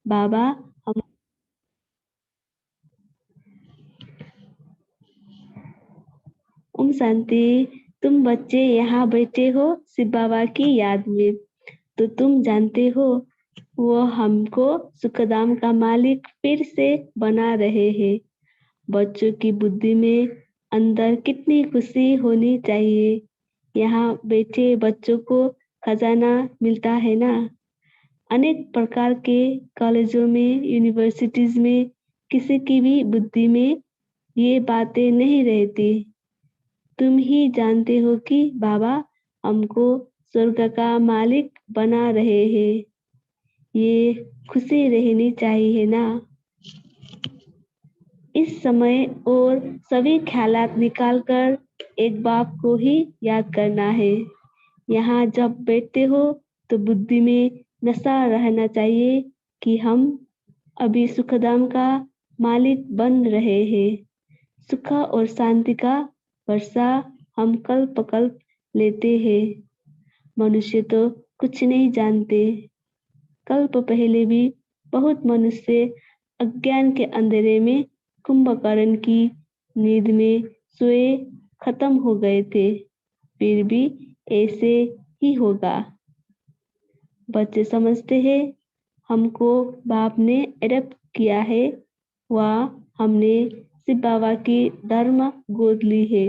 बाबा हम ओम शांति। तुम बच्चे यहाँ बैठे हो शिव बाबा की याद में, तो तुम जानते हो वो हमको सुखधाम का मालिक फिर से बना रहे हैं। बच्चों की बुद्धि में अंदर कितनी खुशी होनी चाहिए। यहाँ बैठे बच्चों को खजाना मिलता है ना। अनेक प्रकार के कॉलेजों में, यूनिवर्सिटीज में किसी की भी बुद्धि में ये बातें नहीं रहती। तुम ही जानते हो कि बाबा हमको स्वर्ग का मालिक बना रहे हैं। ये खुशी रहनी चाहिए ना। इस समय और सभी ख्यालात निकालकर एक बाप को ही याद करना है। यहाँ जब बैठते हो तो बुद्धि में नशा रहना चाहिए कि हम अभी सुखधाम का मालिक बन रहे हैं। सुख और शांति का वर्षा हम कल्प कल्प लेते हैं। मनुष्य तो कुछ नहीं जानते। कल्प पहले भी बहुत मनुष्य अज्ञान के अंधेरे में कुंभकर्ण की नींद में सोए खत्म हो गए थे। फिर भी ऐसे ही होगा। बच्चे समझते हैं हमको बाप ने एडप्ट किया है, वह हमने शिव बाबा की धर्म गोद ली है,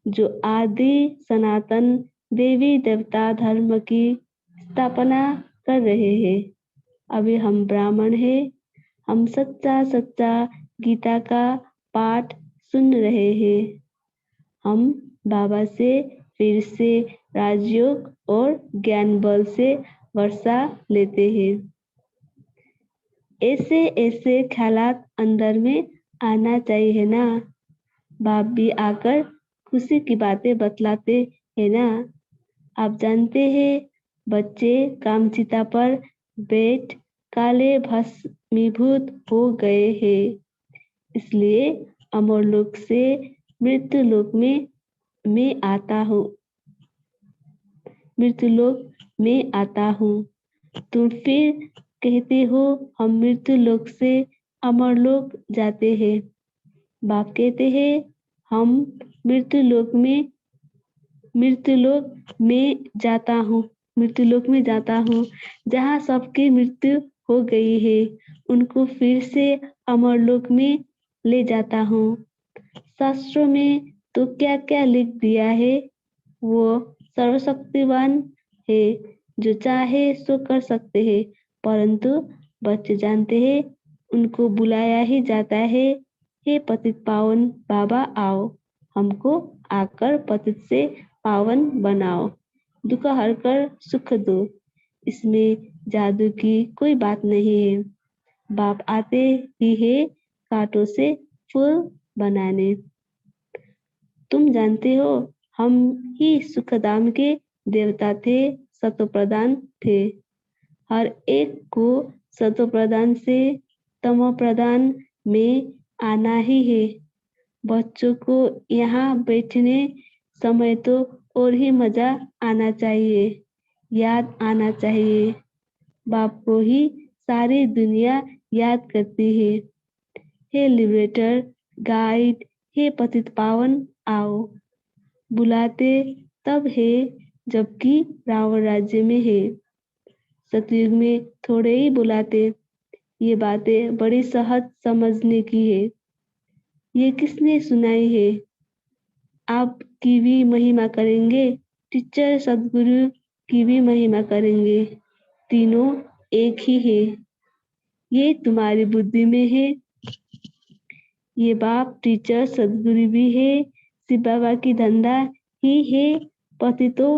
जो आदि सनातन देवी देवता धर्म की स्थापना कर रहे हैं। अभी हम ब्राह्मण हैं, हम सच्चा सच्चा गीता का पाठ सुन रहे हैं। हम बाबा से फिर से राजयोग और ज्ञान बल से वर्षा लेते हैं। ऐसे ऐसे ख्यालात अंदर में आना चाहिए ना। बाप भी आकर खुशी की बातें बतलाते हैं ना। आप जानते हैं बच्चे कामचिता पर बैठ काले भस्मीभूत हो गए हैं। इसलिए अमर लोक से मृत्यु लोक में मैं आता हूँ। मृत्यु लोक में आता हूँ। तुम फिर कहते हो हम मृत्यु लोक से अमर लोक जाते हैं। बाप कहते हैं हम मृत्यु लोक में जाता हूँ। मृत्यु लोक में जाता हूँ जहाँ सबकी मृत्यु हो गई है। उनको फिर से अमर लोक में ले जाता हूँ। शास्त्रों में तो क्या क्या लिख दिया है। वो सर्वशक्तिवान है, जो चाहे सो कर सकते हैं। परंतु बच्चे जानते हैं उनको बुलाया ही जाता है, हे पतित पावन बाबा आओ, हमको आकर पतित से पावन बनाओ, दुख हरकर सुख दो। इसमें जादू की कोई बात नहीं है। बाप आते ही है कांटों से फूल बनाने। तुम जानते हो हम ही सुखधाम के देवता थे, सतो प्रधान थे। हर एक को सतो प्रधान से तमो प्रधान में आना ही है। बच्चों को यहाँ बैठने समय तो और ही मजा आना चाहिए, याद आना चाहिए। बाप को ही सारी दुनिया याद करती है। हे लिबरेटर, गाइड, हे पतित पावन आओ। बुलाते तब है जबकि रावण राज्य में है। सतयुग में थोड़े ही बुलाते। ये बातें बड़ी सहज समझने की है। ये किसने सुनाई है? आप की भी महिमा करेंगे, टीचर सदगुरु की भी महिमा करेंगे। तीनों एक ही है। ये तुम्हारी बुद्धि में है। ये बाप टीचर सदगुरु भी है। शिव बाबा की धंधा ही है पतितों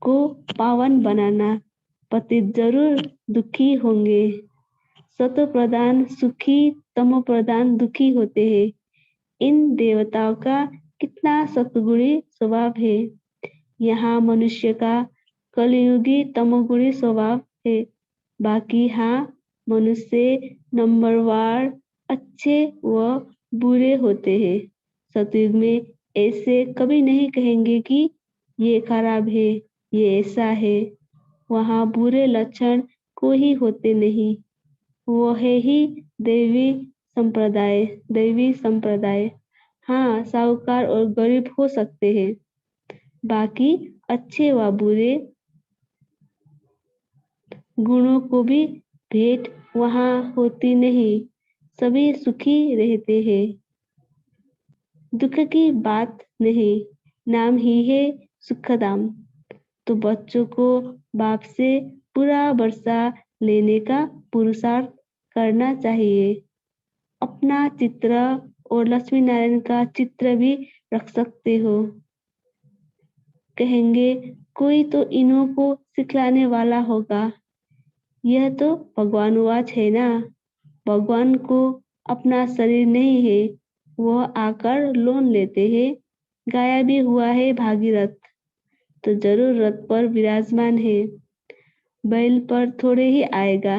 को पावन बनाना। पतित जरूर दुखी होंगे। सतो प्रधान सुखी, तमो प्रधान दुखी होते हैं। इन देवताओं का कितना सतगुणी स्वभाव है। यहाँ मनुष्य का कलयुगी तमोगुणी स्वभाव है। बाकी हाँ मनुष्य नंबरवार अच्छे व बुरे होते हैं। सतयुग में ऐसे कभी नहीं कहेंगे कि ये खराब है, ये ऐसा है। वहाँ बुरे लक्षण कोई होते नहीं, वो है ही दैवी संप्रदाय। हाँ, साहूकार और गरीब हो सकते हैं, बाकी अच्छे व बुरे गुणों को भी भेंट वहाँ होती नहीं, सभी सुखी रहते हैं। दुख की बात नहीं, नाम ही है सुखधाम। तो बच्चों को बाप से पूरा वर्षा लेने का पुरुषार्थ करना चाहिए। अपना चित्र और लक्ष्मी नारायण का चित्र भी रख सकते हो। कहेंगे कोई तो इन्हों को सिखलाने वाला होगा। यह तो भगवानुवाच है ना। भगवान को अपना शरीर नहीं है, वह आकर लोन लेते हैं। गाया भी हुआ है भागीरथ, तो जरूर रथ पर विराजमान है। बैल पर थोड़े ही आएगा।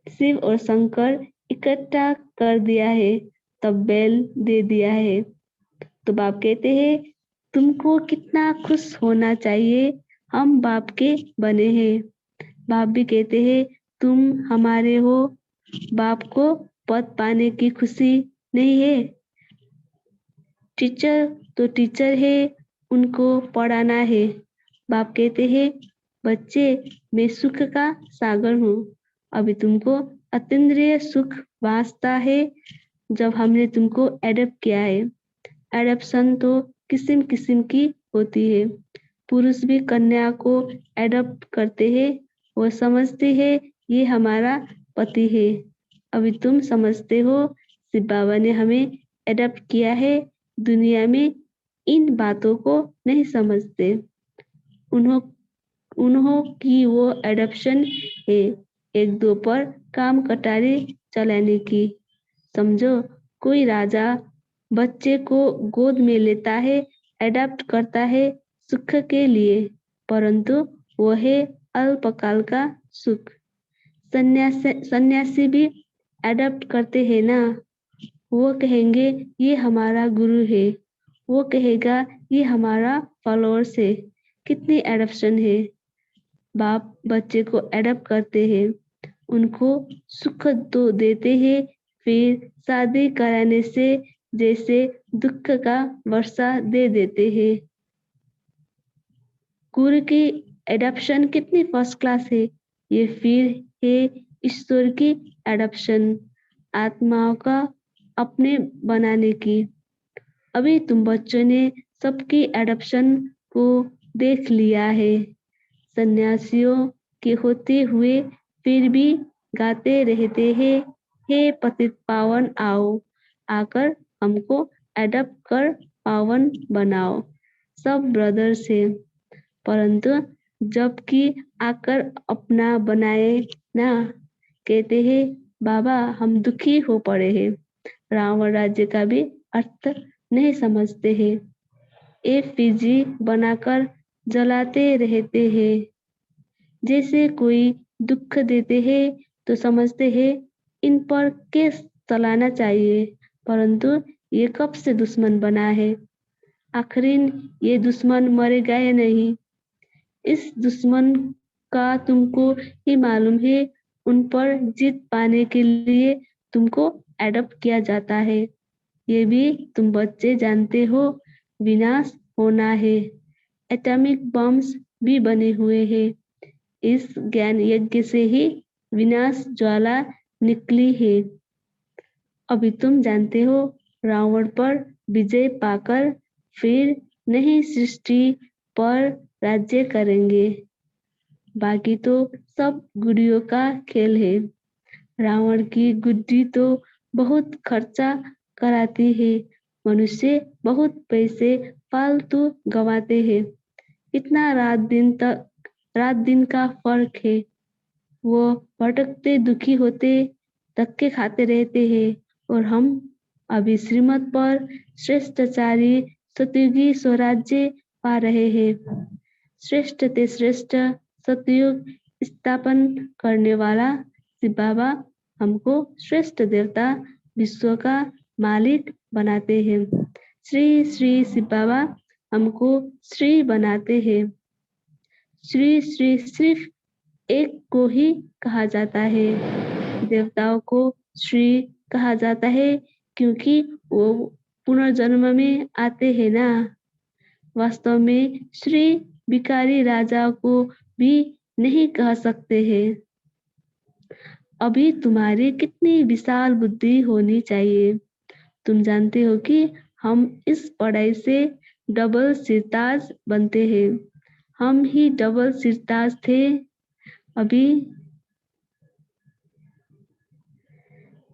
शिव और शंकर इकट्ठा कर दिया है, तब बैल दे दिया है। तो बाप कहते हैं तुमको कितना खुश होना चाहिए, हम बाप के बने हैं। बाप भी कहते हैं तुम हमारे हो। बाप को पद पाने की खुशी नहीं है। टीचर तो टीचर है, उनको पढ़ाना है। बाप कहते हैं बच्चे, मैं सुख का सागर हूँ। अभी तुमको अतीन्द्रिय सुख वास्ता है, जब हमने तुमको एडप्ट किया है। एडप्शन तो किस्म किस्म की होती है। पुरुष भी कन्या को एडप्ट करते हैं, वो समझते हैं ये हमारा पति है। अभी तुम समझते हो शिव बाबा ने हमें एडप्ट किया है। दुनिया में इन बातों को नहीं समझते। उन्हों की वो एडप्शन है, एक दो पर काम कटारे चलाने की। समझो, कोई राजा बच्चे को गोद में लेता है, एडप्ट करता है सुख के लिए, परंतु वो है अल्पकाल का सुख। सन्यासी भी एडप्ट करते हैं ना। वो कहेंगे ये हमारा गुरु है, वो कहेगा ये हमारा फॉलोअर्स है। कितनी एडप्शन है। बाप बच्चे को एडप्ट करते हैं, उनको सुख तो देते हैं, फिर शादी कराने से जैसे दुख का वर्षा दे देते हैं। गुरु की एडप्शन कितनी फर्स्ट क्लास है। ये फिर है ईश्वर की एडप्शन, आत्माओं का अपने बनाने की। अभी तुम बच्चों ने सबकी एडप्शन को देख लिया है। सन्यासियों के होते हुए फिर भी गाते रहते हैं, हे पतित पावन आओ, आकर हमको एडप्ट कर पावन बनाओ। सब ब्रदर्स है, परंतु जबकि आकर अपना बनाए ना, कहते हैं बाबा हम दुखी हो पड़े हैं। रावण राज्य का भी अर्थ नहीं समझते हैं। एफिजी बनाकर जलाते रहते हैं। जैसे कोई दुख देते हैं तो समझते हैं इन पर केस चलाना चाहिए, परंतु ये कब से दुश्मन बना है। आखिर ये दुश्मन मरेगा या नहीं, इस दुश्मन का तुमको ही मालूम है। उन पर जीत पाने के लिए तुमको एडप्ट किया जाता है। ये भी तुम बच्चे जानते हो, विनाश होना है। एटॉमिक बम्स भी बने हुए हैं। इस ज्ञान यज्ञ से ही विनाश ज्वाला निकली है। अभी तुम जानते हो रावण पर विजय पाकर फिर नई सृष्टि पर राज्य करेंगे। बाकी तो सब गुड़ियों का खेल है। रावण की गुड्डी तो बहुत खर्चा कराती है। मनुष्य बहुत पैसे फालतू गवाते हैं। इतना रात दिन का फर्क है। वो भटकते दुखी होते धक्के खाते रहते हैं, और हम अभी श्रीमत पर श्रेष्ठचारी सतयुगी स्वराज्य पा रहे हैं। श्रेष्ठ ते श्रेष्ठ सतयुग स्थापन करने वाला शिव बाबा हमको श्रेष्ठ देवता विश्व का मालिक बनाते हैं। श्री श्री शिव बाबा हमको श्री बनाते हैं। श्री श्री सिर्फ एक को ही कहा जाता है। देवताओं को श्री कहा जाता है क्योंकि वो पुनर्जन्म में आते हैं ना। वास्तव में श्री भिखारी राजा को भी नहीं कह सकते हैं। अभी तुम्हारी कितनी विशाल बुद्धि होनी चाहिए। तुम जानते हो कि हम इस पढ़ाई से डबल सिरताज बनते हैं। हम ही डबल सिरताज थे अभी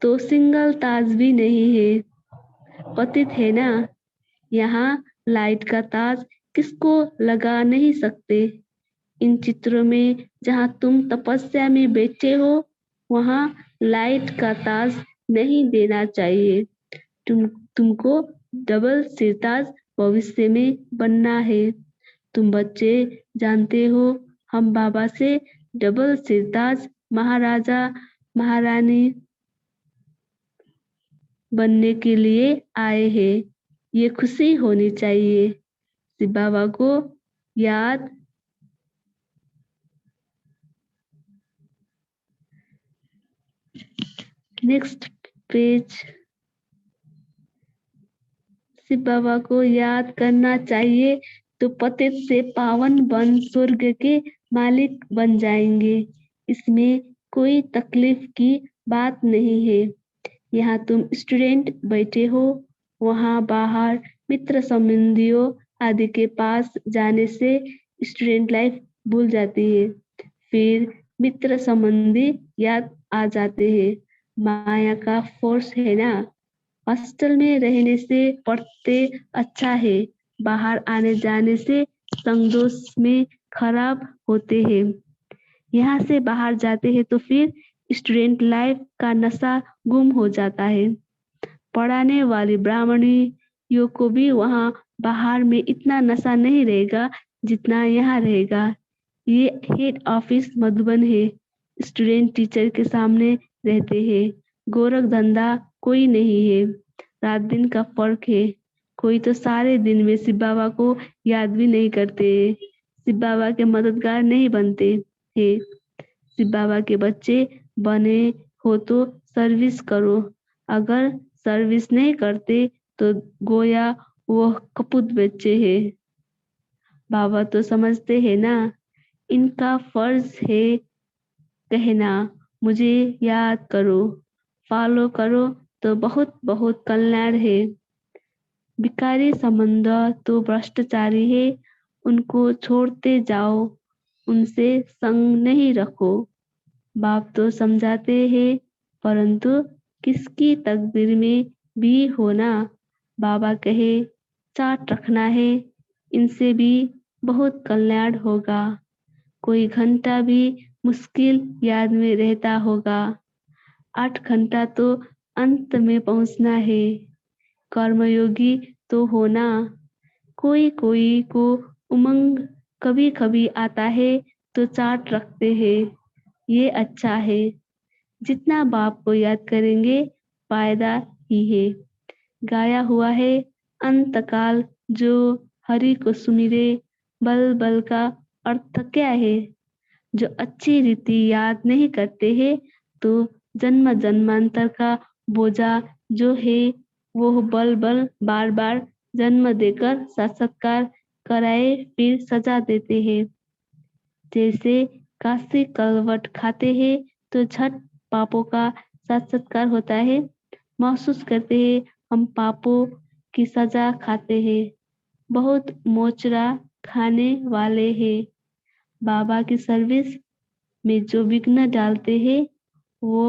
तो सिंगल ताज भी नहीं है। पतित है ना। यहाँ लाइट का ताज किसको लगा नहीं सकते। इन चित्रों में जहाँ तुम तपस्या में बैठे हो वहाँ लाइट का ताज नहीं देना चाहिए। तुमको डबल सिरताज भविष्य में बनना है। तुम बच्चे जानते हो हम बाबा से डबल सिरताज महाराजा महारानी बनने के लिए आए हैं। ये खुशी होनी चाहिए। शिव बाबा को याद नेक्स्ट पेज। शिव बाबा को याद करना चाहिए तो पतित से पावन बन स्वर्ग के मालिक बन जाएंगे। इसमें कोई तकलीफ की बात नहीं है। यहाँ तुम स्टूडेंट बैठे हो वहाँ बाहर मित्र संबंधियों आदि के पास जाने से स्टूडेंट लाइफ भूल जाती है। फिर मित्र संबंधी याद आ जाते हैं। माया का फोर्स है ना। हॉस्टल में रहने से पढ़ते अच्छा है। बाहर आने जाने से संगदोष में खराब होते हैं। यहाँ से बाहर जाते हैं तो फिर स्टूडेंट लाइफ का नशा गुम हो जाता है। पढ़ाने वाली ब्राह्मणियों को भी वहाँ बाहर में इतना नशा नहीं रहेगा जितना यहाँ रहेगा। ये हेड ऑफिस मधुबन है। स्टूडेंट टीचर के सामने रहते हैं। गोरख धंधा कोई नहीं है। रात दिन का फर्क है। कोई तो सारे दिन में शिव बाबा को याद भी नहीं करते। शिव बाबा के मददगार नहीं बनते हैं। शिव बाबा के बच्चे बने हो तो सर्विस करो। अगर सर्विस नहीं करते तो गोया वो कपूत बच्चे हैं। बाबा तो समझते हैं ना। इनका फर्ज है कहना मुझे याद करो फॉलो करो तो बहुत बहुत कल्याण है। भिखारी संबंध तो भ्रष्टाचारी है। उनको छोड़ते जाओ। उनसे संग नहीं रखो। बाप तो समझाते हैं परंतु किसकी तकदीर में भी होना। बाबा कहे चाट रखना है। इनसे भी बहुत कल्याण होगा। कोई घंटा भी मुश्किल याद में रहता होगा। 8 घंटा तो अंत में पहुंचना है। कर्मयोगी तो होना। कोई कोई को उमंग कभी कभी आता है तो चाट रखते हैं। ये अच्छा है। जितना बाप को याद करेंगे फायदा ही है। गाया हुआ है अंतकाल जो हरि को सुमिरे बल बल का अर्थ क्या है। जो अच्छी रीति याद नहीं करते हैं तो जन्म जन्मांतर का बोझा जो है वो बल बल बार बार जन्म देकर साक्षात्कार कराए फिर सजा देते हैं। जैसे काशी कलवट खाते हैं तो झट पापों का साक्षात्कार होता है। महसूस करते हैं हम पापों की सजा खाते हैं। बहुत मोचरा खाने वाले हैं। बाबा की सर्विस में जो विघ्न डालते हैं वो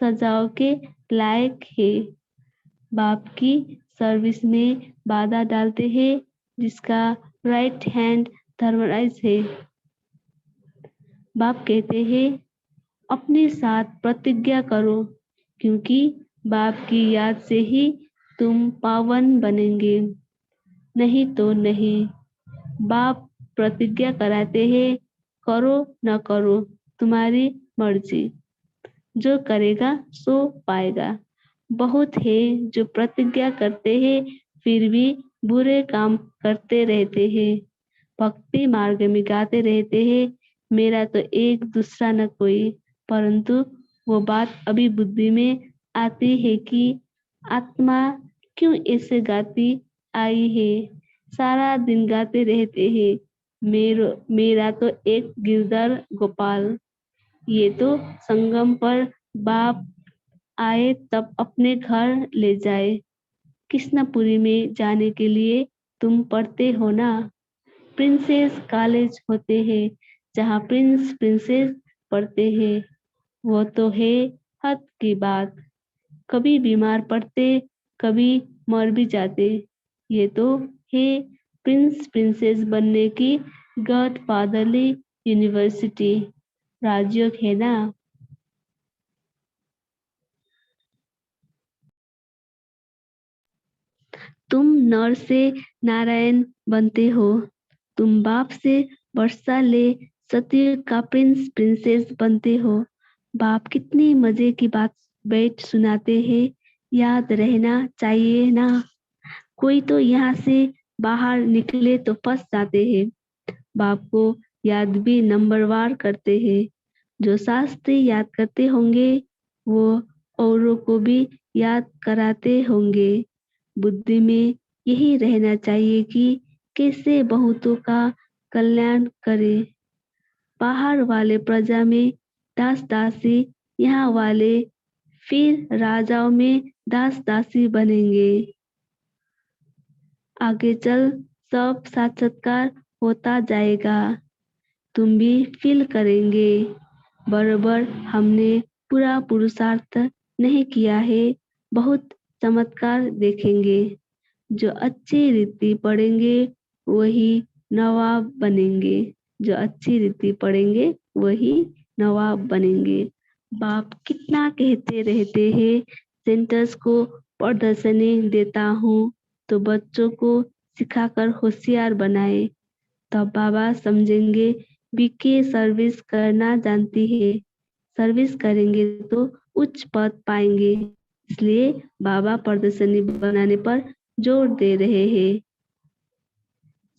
सजाओं के लायक है। बाप की सर्विस में बाधा डालते हैं जिसका राइट हैंड धर्मराज है। बाप कहते हैं अपने साथ प्रतिज्ञा करो क्योंकि बाप की याद से ही तुम पावन बनेंगे। नहीं तो नहीं। बाप प्रतिज्ञा कराते हैं करो न करो तुम्हारी मर्जी। जो करेगा सो पाएगा। बहुत है जो प्रतिज्ञा करते हैं फिर भी बुरे काम करते रहते हैं। भक्ति मार्ग में गाते रहते हैं मेरा तो एक दूसरा न कोई, परंतु वो बात अभी बुद्धि में आती है कि आत्मा क्यों ऐसे गाती आई है। सारा दिन गाते रहते हैं, मेरा तो एक गिरधर गोपाल। ये तो संगम पर बाप आए तब अपने घर ले जाए। कृष्णपुरी में जाने के लिए तुम पढ़ते हो ना, प्रिंसेस कॉलेज होते हैं जहाँ प्रिंस प्रिंसेस पढ़ते हैं। वो तो है हद की बात, कभी बीमार पड़ते, कभी मर भी जाते। ये तो है प्रिंस प्रिंसेस बनने की गॉड फादरली यूनिवर्सिटी, राजयोग है ना। तुम नर से नारायण बनते हो, तुम बाप से वर्षा ले सतयुग का प्रिंस प्रिंसेस बनते हो। बाप कितनी मजे की बात बैठ सुनाते हैं, याद रहना चाहिए ना। कोई तो यहाँ से बाहर निकले तो फंस जाते हैं। बाप को याद भी नंबरवार करते हैं। जो शास्त्री याद करते होंगे वो औरों को भी याद कराते होंगे। बुद्धि में यही रहना चाहिए कि कैसे बहुतों का कल्याण करे। बाहर वाले प्रजा में दास दासी, यहाँ वाले फिर राजाओं में दास दासी बनेंगे। आगे चल सब साक्षात्कार होता जाएगा, तुम भी फील करेंगे। बरोबर हमने पूरा पुरुषार्थ नहीं किया है, बहुत चमत्कार देखेंगे। जो अच्छी रीति पढ़ेंगे वही नवाब बनेंगे, जो अच्छी रीति पढ़ेंगे वही नवाब बनेंगे। बाप कितना कहते रहते हैं, सेंटर्स को प्रदर्शनी देता हूँ तो बच्चों को सिखाकर होशियार बनाए। तब बाबा समझेंगे बीके सर्विस करना जानती है, सर्विस करेंगे तो उच्च पद पाएंगे। इसलिए बाबा प्रदर्शनी बनाने पर जोर दे रहे हैं।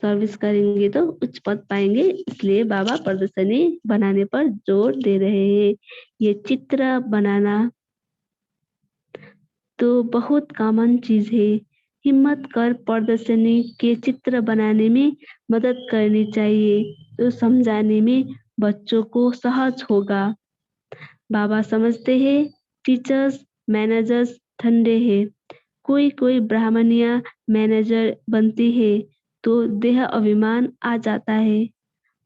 सर्विस करेंगे तो उच्च पद पाएंगे, इसलिए बाबा प्रदर्शनी बनाने पर जोर दे रहे हैं। ये चित्र बनाना तो बहुत कॉमन चीज है। हिम्मत कर प्रदर्शनी के चित्र बनाने में मदद करनी चाहिए, तो समझाने में बच्चों को सहज होगा। बाबा समझते हैं टीचर्स मैनेजर्स ठंडे हैं। कोई कोई ब्राह्मणिया मैनेजर बनती है तो देह अभिमान आ जाता है,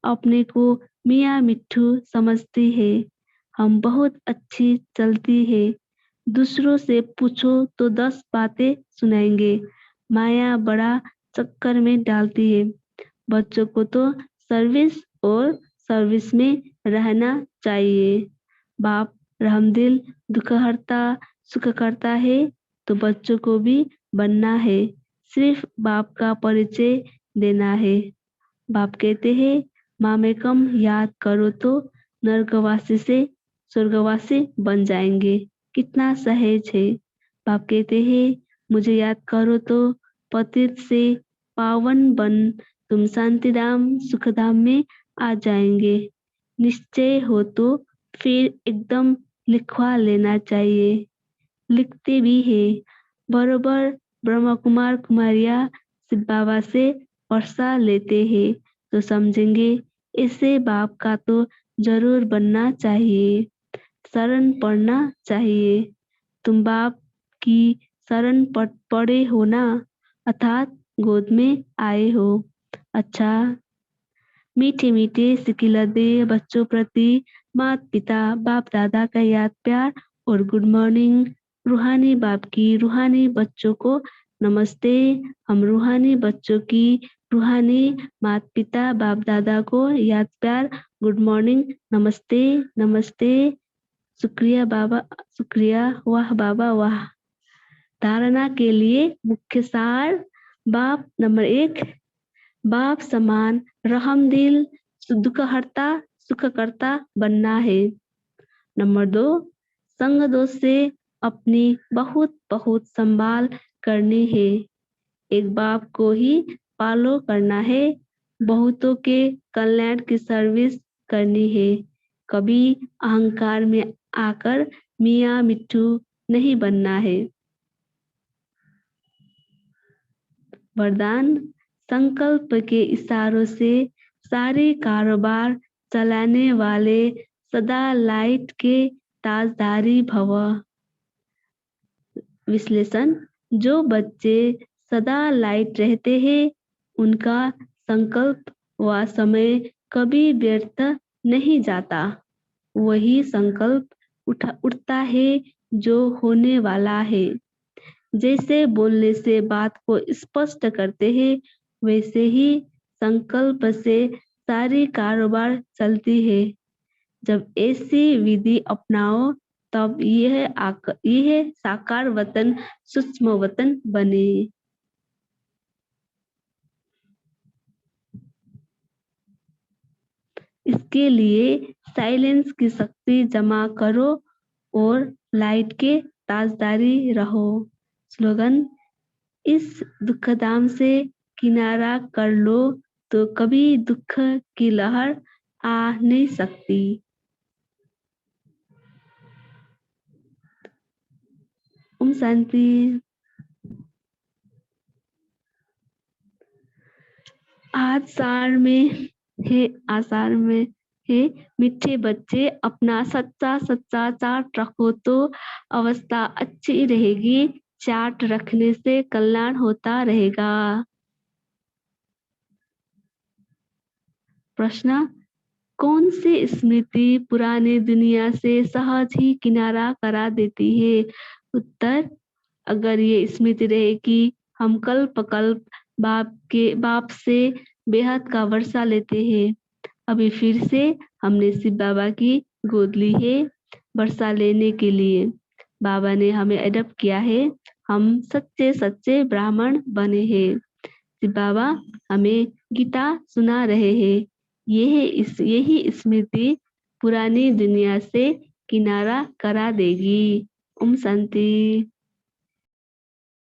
अपने को मियाँ मिट्ठू समझती है। हम बहुत अच्छी चलती है, दूसरों से पूछो तो 10 बातें सुनाएंगे। माया बड़ा चक्कर में डालती है। बच्चों को तो सर्विस और सर्विस में रहना चाहिए। बाप रहमदिल दुखहर्ता सुख करता है तो बच्चों को भी बनना है, सिर्फ बाप का परिचय देना है। बाप कहते हैं मामेकम याद करो तो नरकवासी से स्वर्गवासी बन जाएंगे। कितना सहज है। बाप कहते हैं मुझे याद करो तो पतित से पावन बन तुम शांतिधाम सुखधाम में आ जाएंगे। निश्चय हो तो फिर एकदम लिखवा लेना चाहिए। लिखते भी है। बरोबर ब्रह्मा कुमार कुमारिया शिव बाबा से वर्षा लेते हैं तो समझेंगे ऐसे बाप का तो जरूर बनना चाहिए, शरण पढ़ना चाहिए। तुम बाप की शरण पड़े हो ना, अर्थात गोद में आए हो। अच्छा, मीठे मीठे सिकिलते बच्चों प्रति माता पिता बाप दादा का याद प्यार और गुड मॉर्निंग। रूहानी बाप की रूहानी बच्चों को नमस्ते। हम रूहानी बच्चों की रूहानी माता पिता बाप दादा को याद प्यार गुड मॉर्निंग नमस्ते नमस्ते। शुक्रिया बाबा, शुक्रिया, वाह बाबा वाह। धारणा के लिए मुख्य सार। बाप नंबर 1, बाप समान रहमदिल दुखहर्ता सुखकर्ता बनना है। नंबर 2, संग दोष से अपनी बहुत बहुत संभाल करनी है। एक बाप को ही फॉलो करना है, बहुतों के कल्याण की सर्विस करनी है। कभी अहंकार में आकर मियाँ मिट्ठू नहीं बनना है। वरदान, संकल्प के इशारों से सारे कारोबार चलाने वाले सदा लाइट के ताजदारी भव। विश्लेषण, जो बच्चे सदा लाइट रहते हैं उनका संकल्प व समय कभी व्यर्थ नहीं जाता। वही संकल्प उठता है जो होने वाला है। जैसे बोलने से बात को स्पष्ट करते हैं वैसे ही संकल्प से सारी कारोबार चलती है। जब ऐसी विधि अपनाओ तब यह साकार वतन सूक्ष्म वतन बने। इसके लिए साइलेंस की शक्ति जमा करो और लाइट के ताजदारी रहो। स्लोगन, इस दुखधाम से किनारा कर लो तो कभी दुख की लहर आ नहीं सकती। ओम शांति। आषाढ़ में है मीठे बच्चे, अपना सच्चा सच्चा चार्ट रखो तो अवस्था अच्छी रहेगी। चार्ट रखने से कल्याण होता रहेगा। प्रश्न, कौन सी स्मृति पुरानी दुनिया से सहज ही किनारा करा देती है? उत्तर, अगर ये स्मृति रहे कि हम कल्प कल्प बाप से बेहद का वर्षा लेते हैं। अभी फिर से हमने शिव बाबा की गोद ली है वर्षा लेने के लिए। बाबा ने हमें एडप्ट किया है। हम सच्चे सच्चे ब्राह्मण बने हैं। शिव बाबा हमें गीता सुना रहे हैं। यही स्मृति पुरानी दुनिया से किनारा करा देगी। ओम शांति।